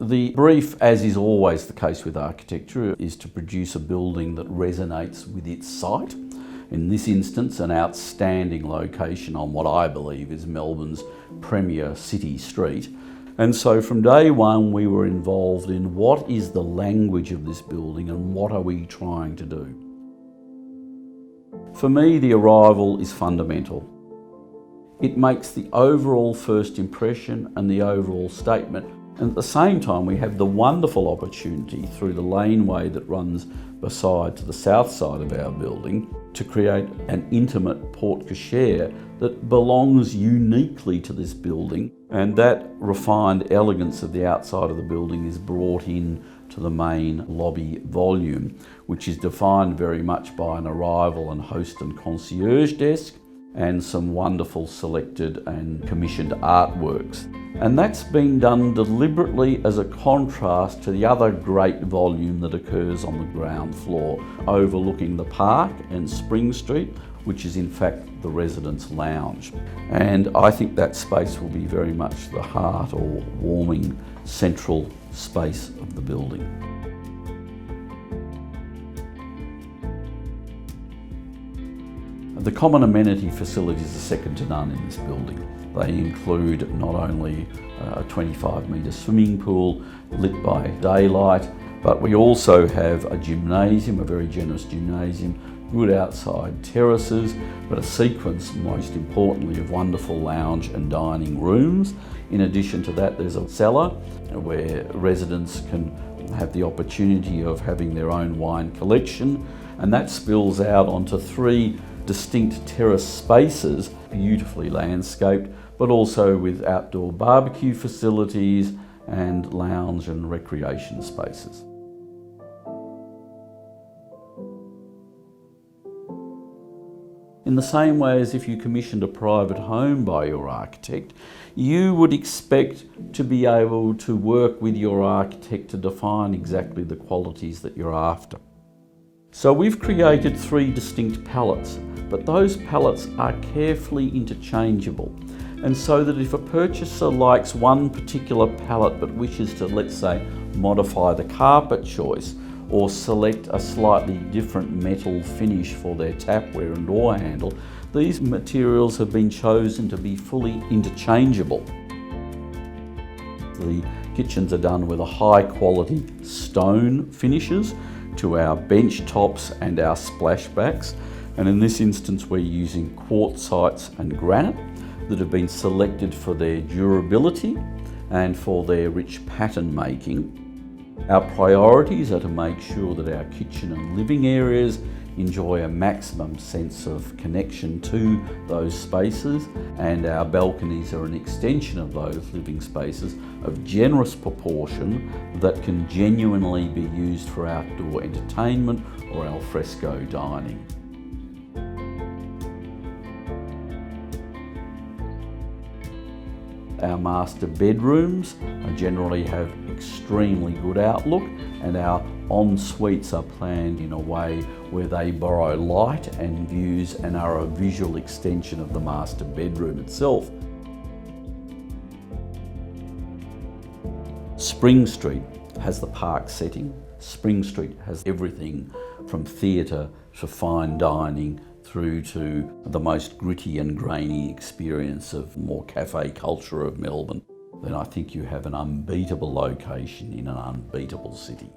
The brief, as is always the case with architecture, is to produce a building that resonates with its site. In this instance, an outstanding location on what I believe is Melbourne's premier city street. And so from day one, we were involved in what is the language of this building and what are we trying to do. For me, the arrival is fundamental. It makes the overall first impression and the overall statement. And at the same time, we have the wonderful opportunity through the laneway that runs beside to the south side of our building to create an intimate porte cochere that belongs uniquely to this building. And that refined elegance of the outside of the building is brought in to the main lobby volume, which is defined very much by an arrival and host and concierge desk and some wonderful selected and commissioned artworks. And that's been done deliberately as a contrast to the other great volume that occurs on the ground floor, overlooking the park and Spring Street, which is in fact the residents' lounge. And I think that space will be very much the heart or warming central space of the building. The common amenity facilities are second to none in this building. They include not only a 25-metre swimming pool lit by daylight, but we also have a gymnasium, a very generous gymnasium, good outside terraces, but a sequence, most importantly, of wonderful lounge and dining rooms. In addition to that, there's a cellar where residents can have the opportunity of having their own wine collection, and that spills out onto 3 distinct terrace spaces, beautifully landscaped, but also with outdoor barbecue facilities and lounge and recreation spaces. In the same way as if you commissioned a private home by your architect, you would expect to be able to work with your architect to define exactly the qualities that you're after. So we've created 3 distinct palettes, but those palettes are carefully interchangeable. And so that if a purchaser likes one particular palette but wishes to, let's say, modify the carpet choice or select a slightly different metal finish for their tapware and door handle, these materials have been chosen to be fully interchangeable. The kitchens are done with a high quality stone finishes to our bench tops and our splashbacks. And in this instance, we're using quartzites and granite that have been selected for their durability and for their rich pattern making. Our priorities are to make sure that our kitchen and living areas enjoy a maximum sense of connection to those spaces, and our balconies are an extension of those living spaces of generous proportion that can genuinely be used for outdoor entertainment or al fresco dining. Our master bedrooms generally have extremely good outlook, and our en-suites are planned in a way where they borrow light and views and are a visual extension of the master bedroom itself. Spring Street has the park setting. Spring Street has everything from theatre to fine dining through to the most gritty and grainy experience of more cafe culture of Melbourne. Then I think you have an unbeatable location in an unbeatable city.